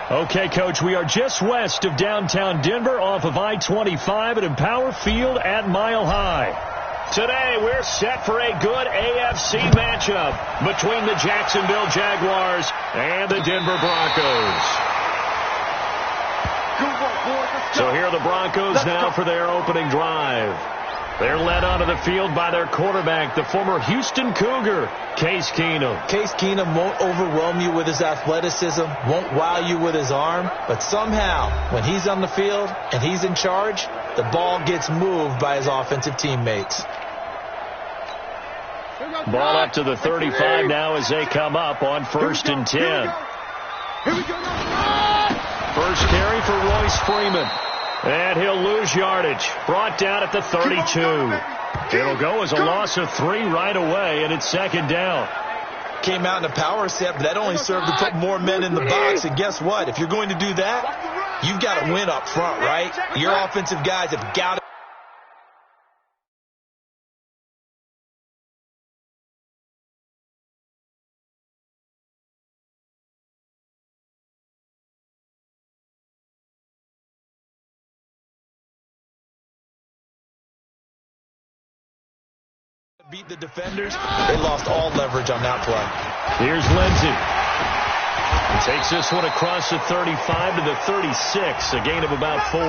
Okay, Coach, we are just west of downtown Denver off of I-25 at Empower Field at Mile High. Today, we're set for a good AFC matchup between the Jacksonville Jaguars and the Denver Broncos. So here are the Broncos now for their opening drive. They're led onto the field by their quarterback, the former Houston Cougar, Case Keenum. Case Keenum won't overwhelm you with his athleticism, won't wow you with his arm, but somehow, when he's on the field and he's in charge, the ball gets moved by his offensive teammates. Ball up to the 35 now as they come up on 1st and 10. First carry for Royce Freeman. And he'll lose yardage. Brought down at the 32. It'll go as a loss of 3 right away, and it's 2nd down. Came out in a power set, but that only served to put more men in the box. And guess what? If you're going to do that, you've got to win up front, right? Your offensive guys have got to beat the defenders. They lost all leverage on that play. Here's Lindsey. He takes this one across the 35 to the 36, a gain of about 4.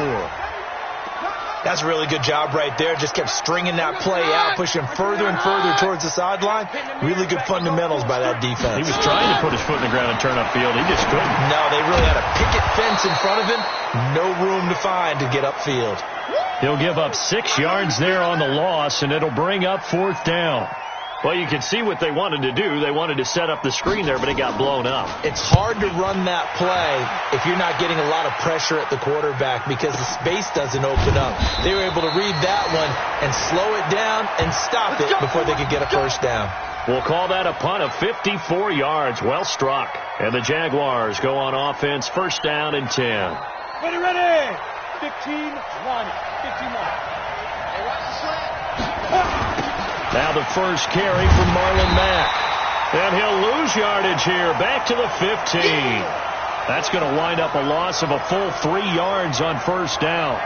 That's a really good job right there. Just kept stringing that play out, pushing further and further towards the sideline. Really good fundamentals by that defense. He was trying to put his foot in the ground and turn upfield. He just couldn't. No, they really had a picket fence in front of him. No room to find to get upfield. He'll give up 6 yards there on the loss, and it'll bring up 4th down. Well, you can see what they wanted to do. They wanted to set up the screen there, but it got blown up. It's hard to run that play if you're not getting a lot of pressure at the quarterback because the space doesn't open up. They were able to read that one and slow it down and stop it before they could get a first down. We'll call that a punt of 54 yards. Well struck. And the Jaguars go on offense, 1st down and 10. Ready. 15-1. 15-1. Hey, watch the slant. Now the first carry from Marlon Mack. And he'll lose yardage here. Back to the 15. That's going to wind up a loss of a full 3 yards on 1st down.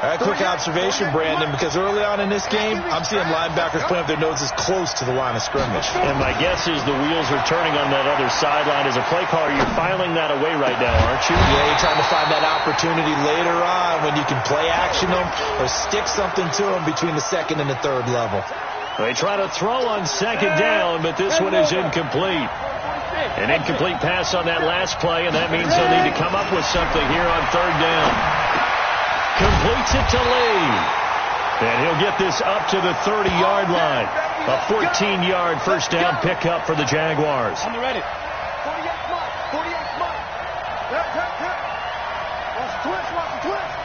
All right, quick observation, Brandon, because early on in this game, I'm seeing linebackers putting up their noses close to the line of scrimmage. And my guess is the wheels are turning on that other sideline. As a play caller, you're filing that away right now, aren't you? Yeah, you're trying to find that opportunity later on when you can play action them or stick something to them between the 2nd and the 3rd level. They try to throw on 2nd down, but this one is incomplete. An incomplete pass on that last play, and that means they'll need to come up with something here on 3rd down. Completes it to Lee. And he'll get this up to the 30-yard line. A 14-yard 1st down pickup for the Jaguars. On the ready. 48 smart. 48 smart. Yep. Watch the twist. Watch the twist.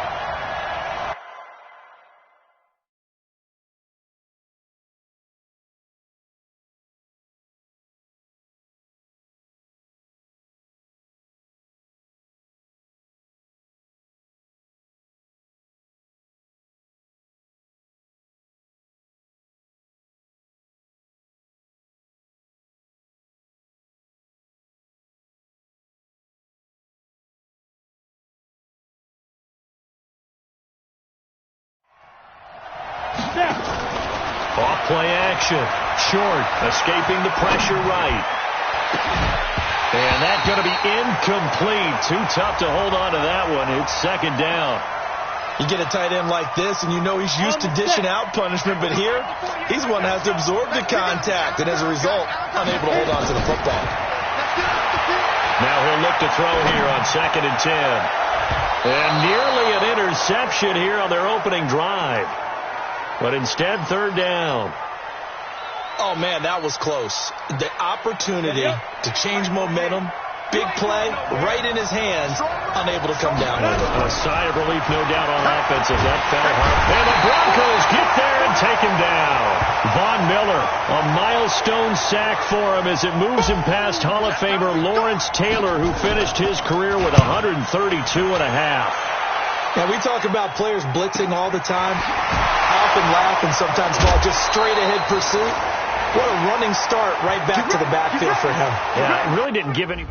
Off play action. Short. Escaping the pressure right. And that's going to be incomplete. Too tough to hold on to that one. It's 2nd down. You get a tight end like this, and you know he's used to dishing out punishment, but here, he's one that has to absorb the contact, and as a result, unable to hold on to the football. Now he'll look to throw here on 2nd and 10. And nearly an interception here on their opening drive. But instead, 3rd down. Oh, man, that was close. The opportunity to change momentum, big play, right in his hands, unable to come down with it. A sigh of relief, no doubt, on offense as that fell hard. And the Broncos get there and take him down. Von Miller, a milestone sack for him as it moves him past Hall of Famer Lawrence Taylor, who finished his career with 132.5. Yeah, we talk about players blitzing all the time. I often laugh and sometimes call just straight-ahead pursuit. What a running start right back to the backfield for him. Yeah, it really didn't give any...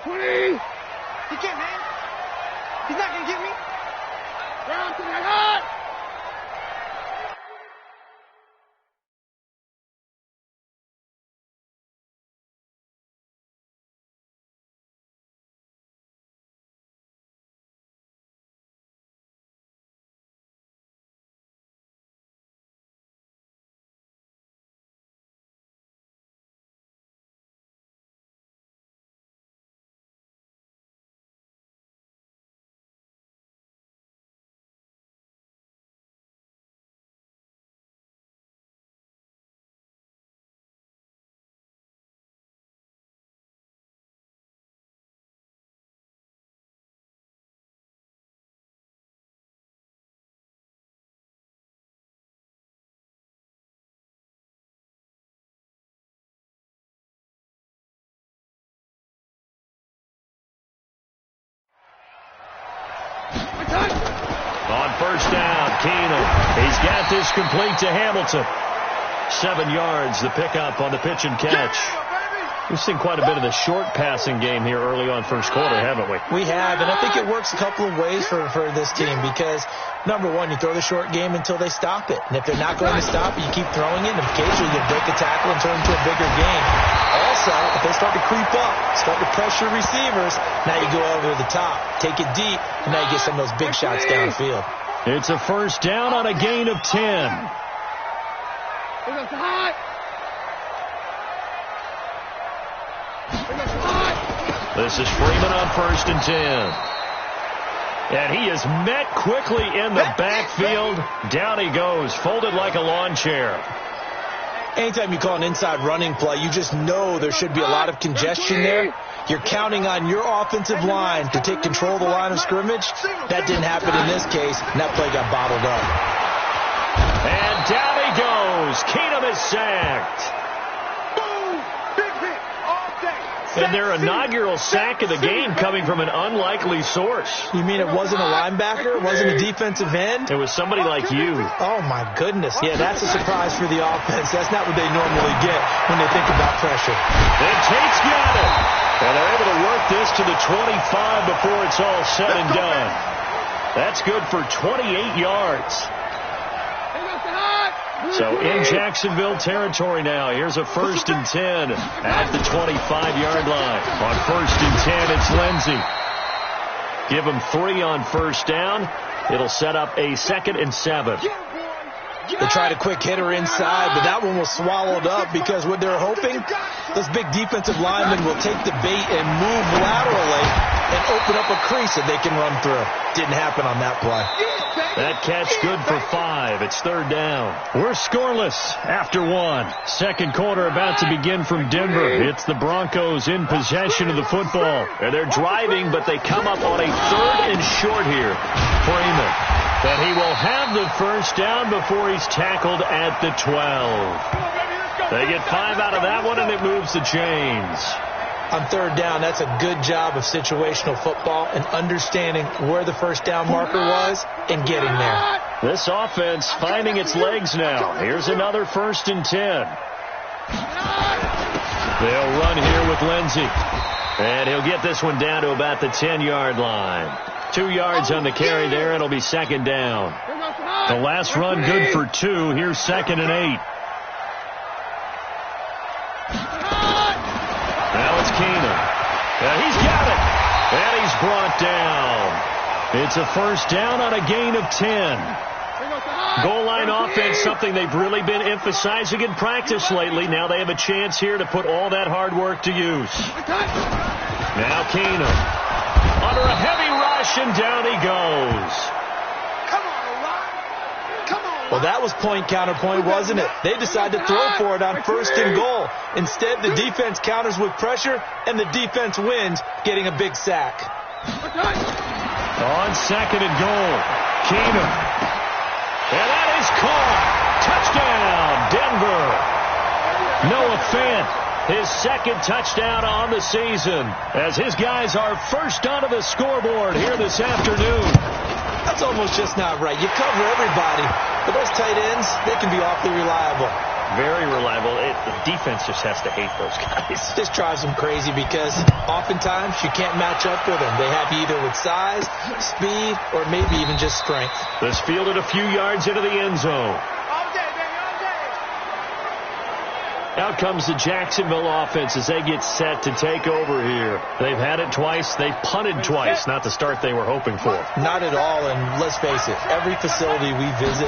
20. He can't, man. He's not going to get me. Round to the heart. On first down, Keenum. He's got this complete to Hamilton. 7 yards, the pickup on the pitch and catch. We've seen quite a bit of the short passing game here early on first quarter, haven't we? We have, and I think it works a couple of ways for this team because, number one, you throw the short game until they stop it. And if they're not going to stop it, you keep throwing it, and occasionally you break a tackle and turn it into a bigger game. Also, if they start to creep up, start to pressure receivers, now you go over the top, take it deep, and now you get some of those big shots downfield. It's a first down on a gain of 10. This is Freeman on first and 10. And he is met quickly in the backfield. Down he goes, folded like a lawn chair. Anytime you call an inside running play, you just know there should be a lot of congestion there. You're counting on your offensive line to take control of the line of scrimmage. That didn't happen in this case, and that play got bottled up. And down he goes. Keenum is sacked. And their inaugural sack of the game coming from an unlikely source. You mean it wasn't a linebacker? It wasn't a defensive end? It was somebody like you. Oh, my goodness. Yeah, that's a surprise for the offense. That's not what they normally get when they think about pressure. And Tate's got it. And they're able to work this to the 25 before it's all said and done. That's good for 28 yards. So in Jacksonville territory now. Here's a first and 10 at the 25-yard line. On first and 10, it's Lindsey. Give him 3 on first down. It'll set up a 2nd and 7. They tried a quick hitter inside, but that one was swallowed up because what they're hoping, those big defensive linemen will take the bait and move laterally and open up a crease that they can run through. Didn't happen on that play. That catch good for 5. It's 3rd down. We're scoreless after 1. Second quarter about to begin from Denver. It's the Broncos in possession of the football. They're driving, but they come up on a 3rd and short here. Freeman. And he will have the first down before he's tackled at the 12. They get 5 out of that one, and it moves the chains. On 3rd down, that's a good job of situational football and understanding where the first down marker was and getting there. This offense finding its legs now. Here's another 1st and 10. They'll run here with Lindsey. And he'll get this one down to about the 10-yard line. 2 yards on the carry there, and it'll be 2nd down. The last run good for 2. Here's 2nd and 8. Now it's Keenum. He's got it. And he's brought down. It's a first down on a gain of 10. Goal line offense, something they've really been emphasizing in practice lately. Now they have a chance here to put all that hard work to use. Now Keenum. Under a heavy rush, and down he goes. Well, that was point counterpoint, wasn't it? They decided to throw for it on 1st and goal. Instead, the defense counters with pressure, and the defense wins, getting a big sack. On 2nd and goal, Keenum. And that is caught. Touchdown, Denver. Noah Fant, his 2nd touchdown on the season, as his guys are first onto the scoreboard here this afternoon. That's almost just not right. You cover everybody, but those tight ends, they can be awfully reliable. Very reliable. The defense just has to hate those guys. This drives them crazy because oftentimes you can't match up with them. They have you either with size, speed, or maybe even just strength. This fielded a few yards into the end zone. Out comes the Jacksonville offense as they get set to take over here. They've had it twice. They've punted twice. Not the start they were hoping for. Not at all, and let's face it, every facility we visit,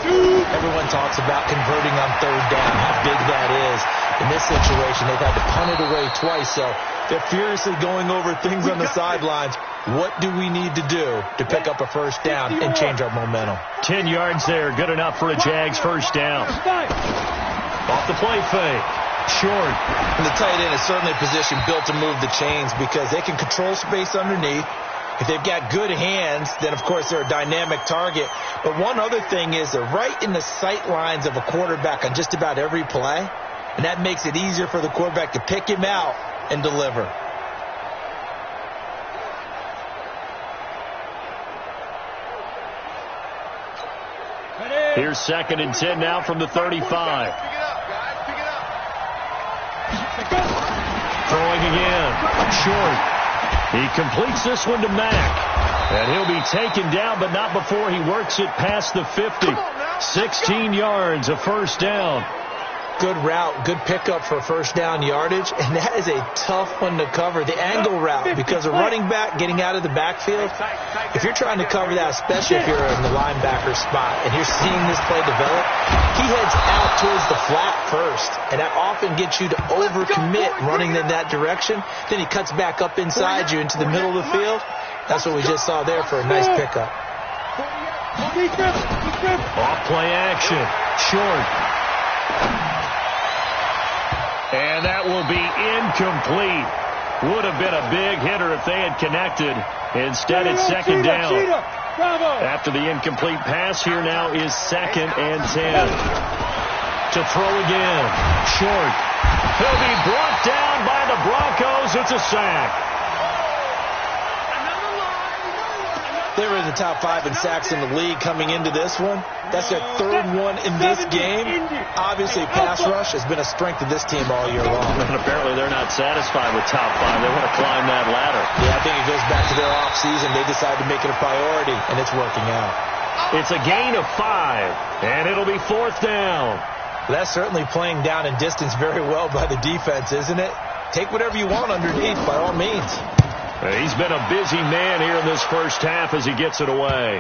everyone talks about converting on third down, how big that is. In this situation, they've had to punt it away twice, so they're furiously going over things on the sidelines. What do we need to do to pick up a first down and change our momentum? 10 yards there, good enough for a Jags first down. Off the play fake. Short. And the tight end is certainly a position built to move the chains because they can control space underneath. If they've got good hands, then, of course, they're a dynamic target. But one other thing is they're right in the sight lines of a quarterback on just about every play, and that makes it easier for the quarterback to pick him out and deliver. Here's 2nd and 10 now from the 35. Throwing again. Short. He completes this one to Mack. And he'll be taken down, but not before he works it past the 50. 16 yards, a first down. Good route, good pickup for first down yardage, and that is a tough one to cover. The angle route, because a running back getting out of the backfield, if you're trying to cover that, especially if you're in the linebacker spot and you're seeing this play develop, he heads out towards the flat first, and that often gets you to overcommit running in that direction. Then he cuts back up inside you into the middle of the field. That's what we just saw there for a nice pickup. Off play action. Short. And that will be incomplete. Would have been a big hitter if they had connected. Instead, it's 2nd down. After the incomplete pass, here now is 2nd and 10. To throw again. Short. He'll be brought down by the Broncos. It's a sack. They were in the top 5 in sacks in the league coming into this one. That's their 3rd one in this game. Obviously, pass rush has been a strength of this team all year long. And apparently they're not satisfied with top 5. They want to climb that ladder. Yeah, I think it goes back to their offseason. They decided to make it a priority, and it's working out. It's a gain of 5, and it'll be 4th down. That's certainly playing down in distance very well by the defense, isn't it? Take whatever you want underneath, by all means. He's been a busy man here in this first half as he gets it away.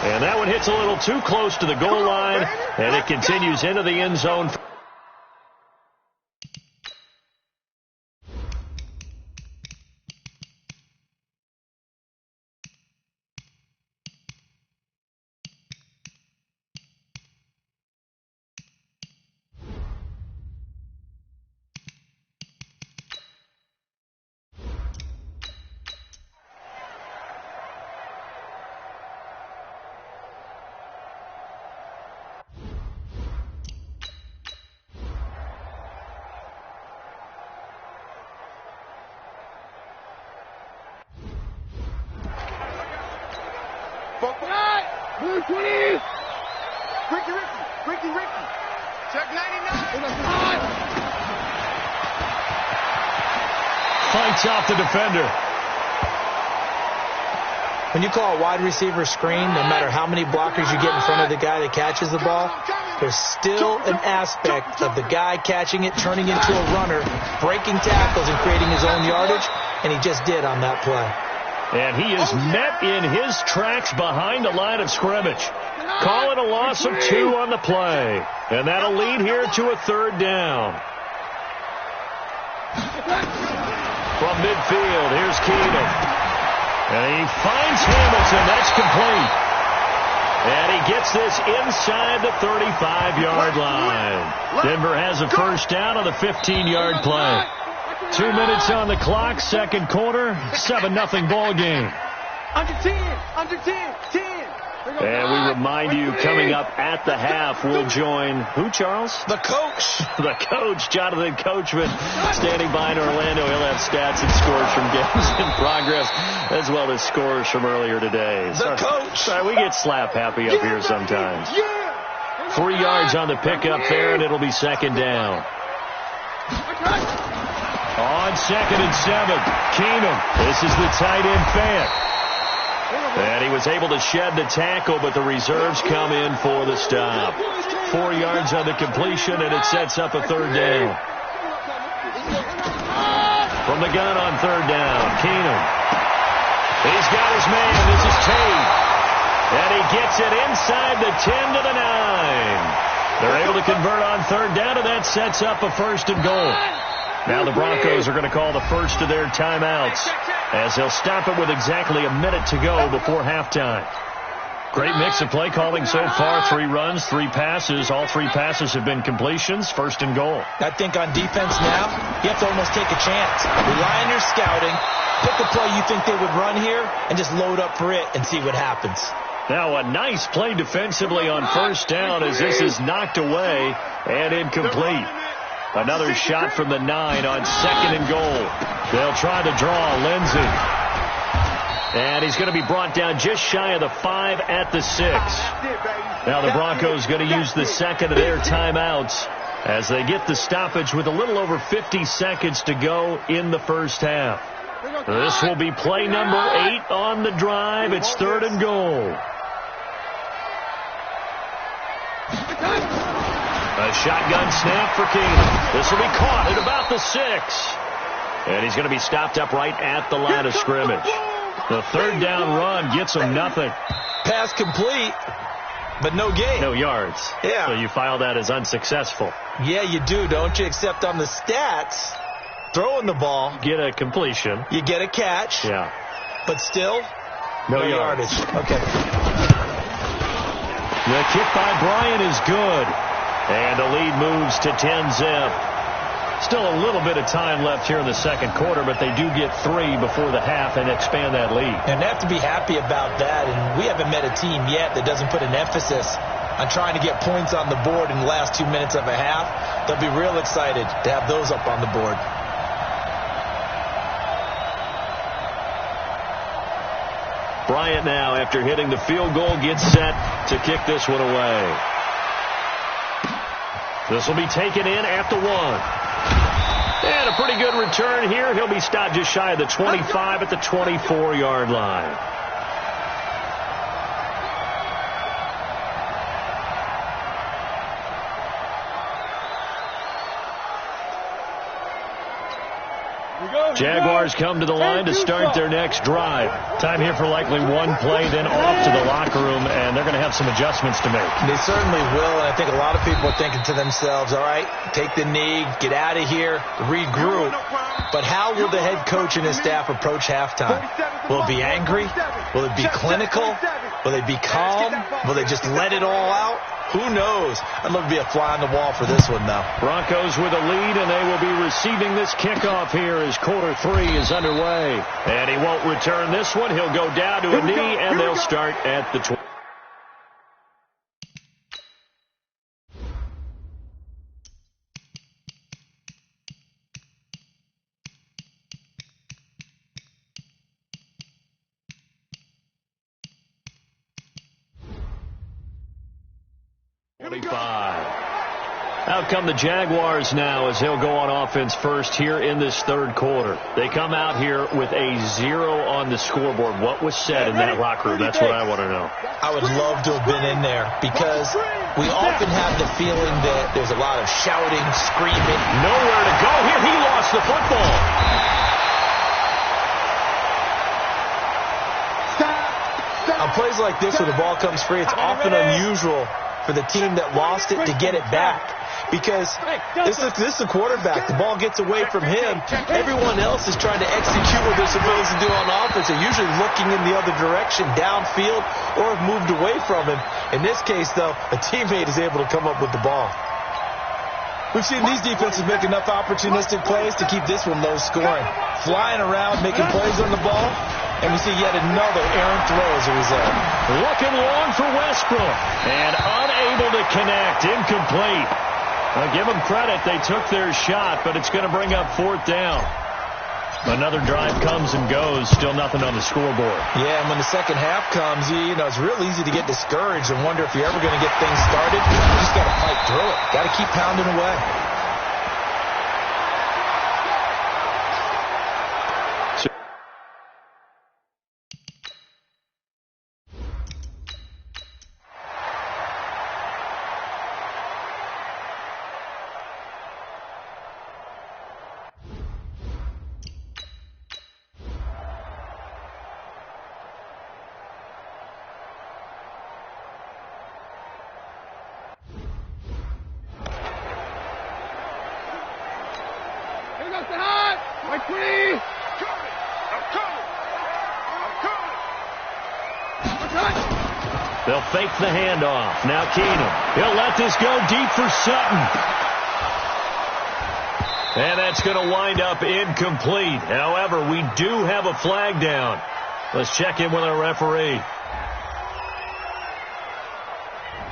And that one hits a little too close to the goal line, and it continues into the end zone. Blue 20. Ricky. Check 99. Fights off the defender. When you call a wide receiver screen, no matter how many blockers you get in front of the guy that catches the ball, there's still an aspect of the guy catching it, turning into a runner, breaking tackles and creating his own yardage, and he just did on that play. And he is met in his tracks behind the line of scrimmage. Calling a loss of 2 on the play. And that'll lead here to a 3rd down. From midfield, here's Keenan. And he finds Hamilton. That's complete. And he gets this inside the 35-yard line. Denver has a first down on the 15-yard play. 2 minutes on the clock, second quarter, 7-0 ball game. Under 10. And we remind you, coming up at the half, we'll join who, Charles? The coach. The coach, Jonathan Coachman, standing by in Orlando. He'll have stats and scores from games in progress, as well as scores from earlier today. The coach. Sorry, we get slap happy up here sometimes. 3 yards on the pickup there, and it'll be second down. On 2nd and 7, Keenum. This is the tight end Fant. And he was able to shed the tackle, but the reserves come in for the stop. 4 yards on the completion, and it sets up a third down. From the gun on third down, Keenum. He's got his man. This is Tate. And he gets it inside the 10 to the 9. They're able to convert on third down, and that sets up a 1st and goal. Now the Broncos are going to call the first of their timeouts, as they'll stop it with exactly a minute to go before halftime. Great mix of play calling so far. 3 runs, 3 passes. All 3 passes have been completions. 1st and goal. I think on defense now, you have to almost take a chance. Rely on your scouting. Pick a play you think they would run here and just load up for it and see what happens. Now a nice play defensively on 1st down, as this is knocked away and incomplete. Another shot from the 9 on 2nd and goal. They'll try to draw Lindsey. And he's going to be brought down just shy of the 5 at the 6. Now the Broncos going to use the second of their timeouts as they get the stoppage with a little over 50 seconds to go in the first half. This will be play number 8 on the drive. It's 3rd and goal. A shotgun snap for Keenum. This will be caught at about the 6. And he's going to be stopped up right at the line of scrimmage. The 3rd down run gets him nothing. Pass complete, but no gain. No yards. Yeah. So you file that as unsuccessful. Yeah, you do, don't you? Except on the stats, throwing the ball. Get a completion. You get a catch. Yeah. But still, no yardage. Okay. The kick by Bryant is good. And the lead moves to 10-zip. Still a little bit of time left here in the second quarter, but they do get 3 before the half and expand that lead. And they have to be happy about that. And we haven't met a team yet that doesn't put an emphasis on trying to get points on the board in the last 2 minutes of a half. They'll be real excited to have those up on the board. Bryant now, after hitting the field goal, gets set to kick this one away. This will be taken in at the 1. And a pretty good return here. He'll be stopped just shy of the 25 at the 24-yard line. Jaguars come to the line to start their next drive. Time here for likely one play, then off to the locker room, and they're going to have some adjustments to make. They certainly will, and I think a lot of people are thinking to themselves, all right, take the knee, get out of here, regroup. But how will the head coach and his staff approach halftime? Will it be angry? Will it be clinical? Will they be calm? Will they just let it all out? Who knows? I'd love to be a fly on the wall for this one, though. Broncos with a lead, and they will be receiving this kickoff here as quarter 3 is underway. And he won't return this one. He'll go down to a knee, and they'll start at the 20. Out come the Jaguars now as they'll go on offense first here in this third quarter. They come out here with a 0 on the scoreboard. What was said in that locker room? That's what I want to know. I would love to have been in there because we often have the feeling that there's a lot of shouting, screaming. Nowhere to go here. He lost the football. On plays like this where the ball comes free, it's often unusual for the team that lost it to get it back. Because this is the quarterback. The ball gets away from him. Everyone else is trying to execute what they're supposed to do on offense. They're usually looking in the other direction, downfield, or have moved away from him. In this case, though, a teammate is able to come up with the ball. We've seen these defenses make enough opportunistic plays to keep this one low scoring. Flying around, making plays on the ball, and we see yet another errant throw as a result. Looking long for Westbrook, and unable to connect, incomplete. I'll give them credit. They took their shot, but it's going to bring up 4th down. Another drive comes and goes, still nothing on the scoreboard. Yeah, and when the second half comes, you know, it's real easy to get discouraged and wonder if you're ever going to get things started. You just got to fight through it. Got to keep pounding away. They'll fake the handoff. Now Keenum. He'll let this go deep for Sutton. And that's going to wind up incomplete. However, we do have a flag down. Let's check in with our referee.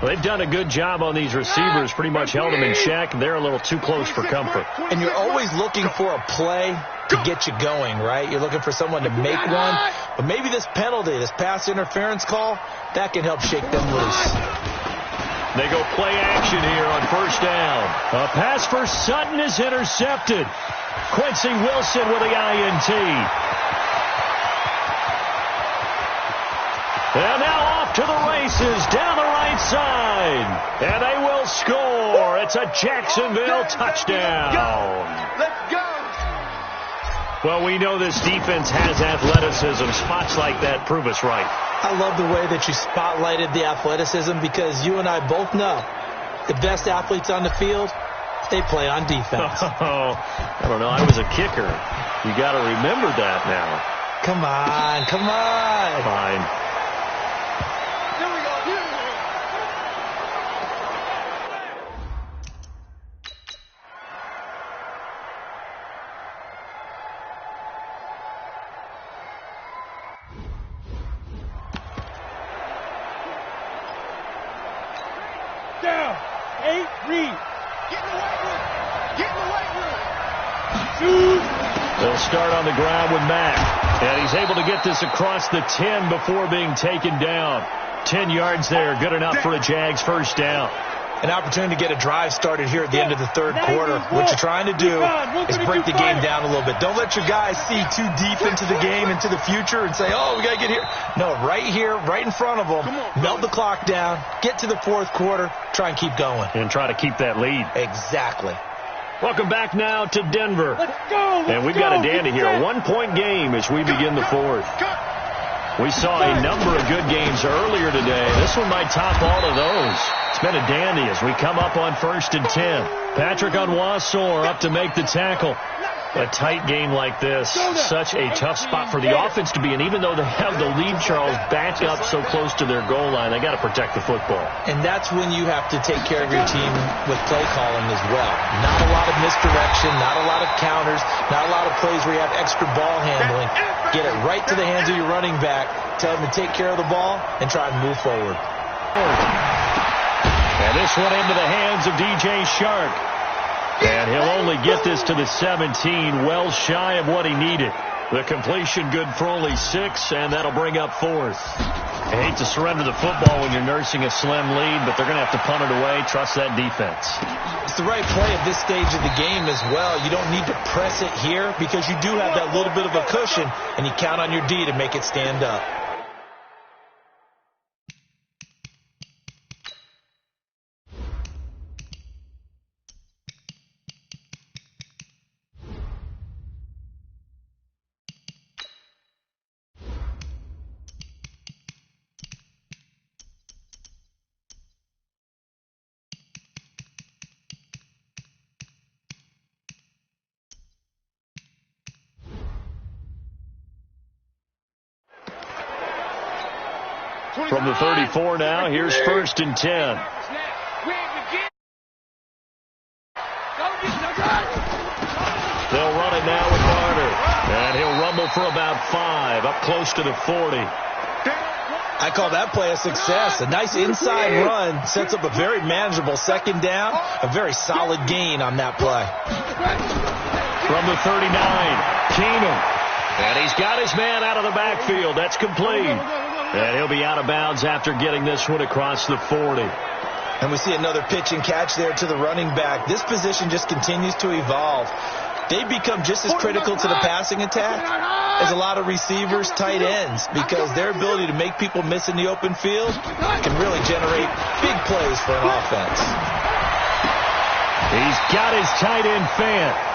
Well, they've done a good job on these receivers, pretty much held them in check. They're a little too close for comfort. And you're always looking for a play to get you going, right? You're looking for someone to make one. But maybe this penalty, this pass interference call, that can help shake them loose. They go play action here on first down. A pass for Sutton is intercepted. Quincy Wilson with the INT. And now off to the races down the right side. And they will score. It's a Jacksonville touchdown. Let's go. Well, we know this defense has athleticism. Spots like that prove us right. I love the way that you spotlighted the athleticism because you and I both know the best athletes on the field, they play on defense. Oh, I don't know. I was a kicker. You got to remember that now. Come on, come on. Fine. Down. 8, read. Get in the weight room. Get in the weight room. They'll start on the ground with Mack. And he's able to get this across the 10 before being taken down. 10 yards there. Good enough for a Jags first down. An opportunity to get a drive started here at the end of the third quarter. What you're trying to do is break the game down a little bit. Don't let your guys see too deep into the game, into the future, and say, oh, we got to get here. No, right here, right in front of them, melt the clock down, get to the fourth quarter, try and keep going. And try to keep that lead. Exactly. Welcome back now to Denver. Let's go. And we've got a dandy here, a one-point game as we begin the fourth. We saw a number of good games earlier today. This one might top all of those. It's been a dandy as we come up on 1st and 10. Patrick Onwuasor up to make the tackle. A tight game like this, such a tough spot for the offense to be in. Even though they have the lead, Charles, back up so close to their goal line, they got to protect the football. And that's when you have to take care of your team with play calling as well. Not a lot of misdirection, not a lot of counters, not a lot of plays where you have extra ball handling. Get it right to the hands of your running back, tell him to take care of the ball, and try and move forward. And this one into the hands of DJ Shark. And he'll only get this to the 17, well shy of what he needed. The completion good for only 6, and that'll bring up fourth. I hate to surrender the football when you're nursing a slim lead, but they're going to have to punt it away. Trust that defense. It's the right play at this stage of the game as well. You don't need to press it here because you do have that little bit of a cushion, and you count on your D to make it stand up. From the 34 now, here's 1st and 10. They'll run it now with Garner. And he'll rumble for about 5, up close to the 40. I call that play a success. A nice inside run sets up a very manageable second down. A very solid gain on that play. From the 39, Keenum. And he's got his man out of the backfield. That's complete. And he'll be out of bounds after getting this one across the 40. And we see another pitch and catch there to the running back. This position just continues to evolve. They become just as critical to the passing attack as a lot of receivers, tight ends, because their ability to make people miss in the open field can really generate big plays for an offense. He's got his tight end Fant.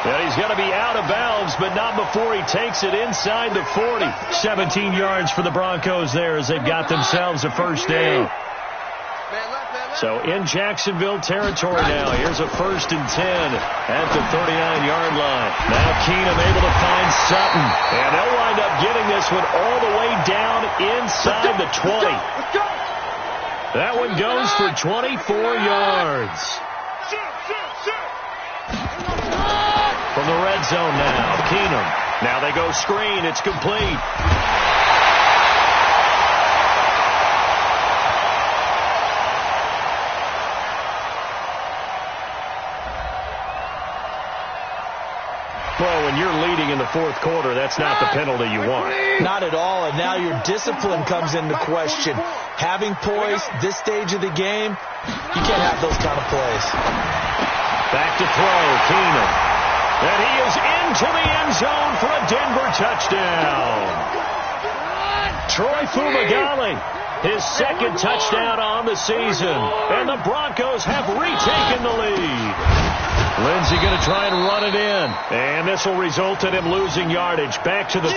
And he's going to be out of bounds, but not before he takes it inside the 40. 17 yards for the Broncos there as they've got themselves a first down. So in Jacksonville territory now. Here's a 1st and 10 at the 39-yard line. Now Keenum able to find Sutton. And they'll wind up getting this one all the way down inside the 20. That one goes for 24 yards. From the red zone now, Keenum. Now they go screen. It's complete. Well, when you're leading in the 4th quarter, that's not the penalty you want. Not at all, and now your discipline comes into question. Having poise this stage of the game, you can't have those kind of plays. Back to throw, Keenum. And he is into the end zone for a Denver touchdown. Troy Fumagalli, his 2nd touchdown on the season, and the Broncos have retaken the lead. Lindsey going to try and run it in. And this will result in him losing yardage. Back to the 3.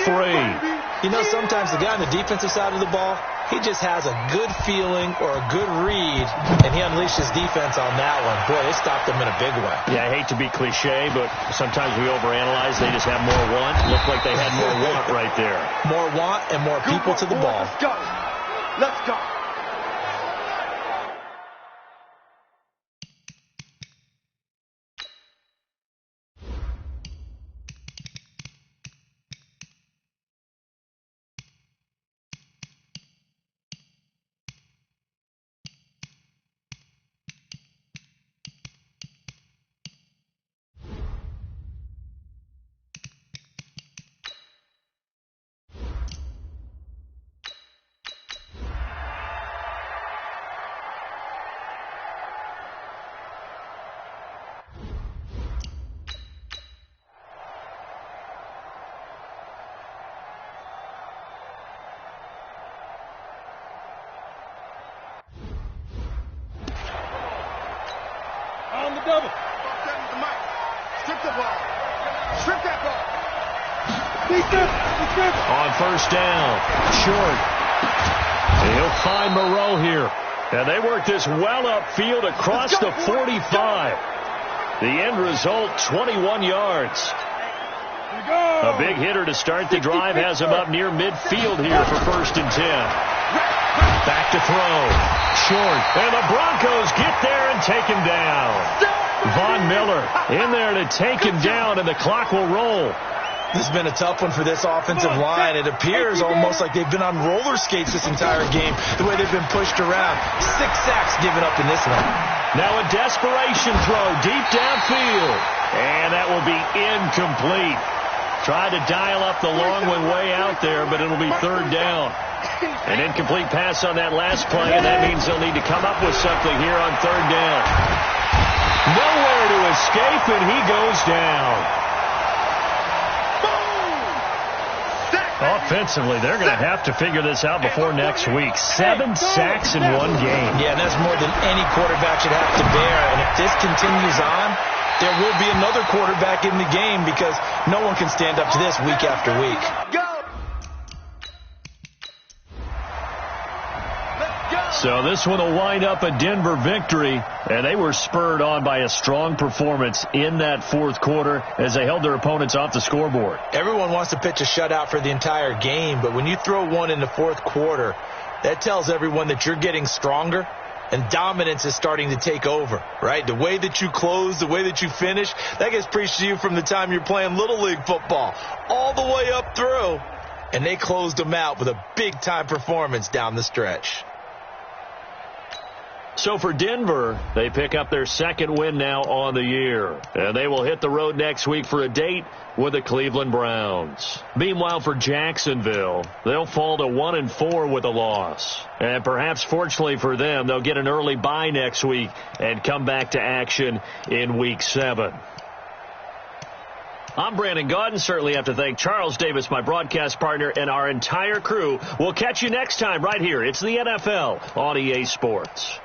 You know, sometimes the guy on the defensive side of the ball, he just has a good feeling or a good read, and he unleashed his defense on that one. Boy, they stopped him in a big way. Yeah, I hate to be cliche, but sometimes we overanalyze. They just have more want. Looked like they had more want right there. More want and more people to the ball. Let's go. Let's go. On the double. Strip the ball. Strip that ball. On 1st down. Short. And he'll find Moreau here. And they work this well upfield across the 45. The end result, 21 yards. A big hitter to start the drive has him up near midfield here for 1st and 10. Back to throw. Short. And the Broncos get there and take him down. Von Miller in there to take him down, and the clock will roll. This has been a tough one for this offensive line. It appears almost like they've been on roller skates this entire game, the way they've been pushed around. 6 sacks given up in this one. Now a desperation throw deep downfield. And that will be incomplete. Tried to dial up the long one way out there, but it'll be 3rd down. An incomplete pass on that last play, and that means they'll need to come up with something here on 3rd down. Nowhere to escape, and he goes down. Offensively, they're going to have to figure this out before next week. 7 sacks in one game. Yeah, and that's more than any quarterback should have to bear. And if this continues on, there will be another quarterback in the game because no one can stand up to this week after week. So this one will wind up a Denver victory, and they were spurred on by a strong performance in that 4th quarter as they held their opponents off the scoreboard. Everyone wants to pitch a shutout for the entire game, but when you throw one in the 4th quarter, that tells everyone that you're getting stronger and dominance is starting to take over, right? The way that you close, the way that you finish, that gets preached to you from the time you're playing Little League football all the way up through, and they closed them out with a big-time performance down the stretch. So for Denver, they pick up their second win now on the year. And they will hit the road next week for a date with the Cleveland Browns. Meanwhile, for Jacksonville, they'll fall to 1-4 with a loss. And perhaps fortunately for them, they'll get an early bye next week and come back to action in Week 7. I'm Brandon Gaudin. Certainly have to thank Charles Davis, my broadcast partner, and our entire crew. We'll catch you next time right here. It's the NFL on EA Sports.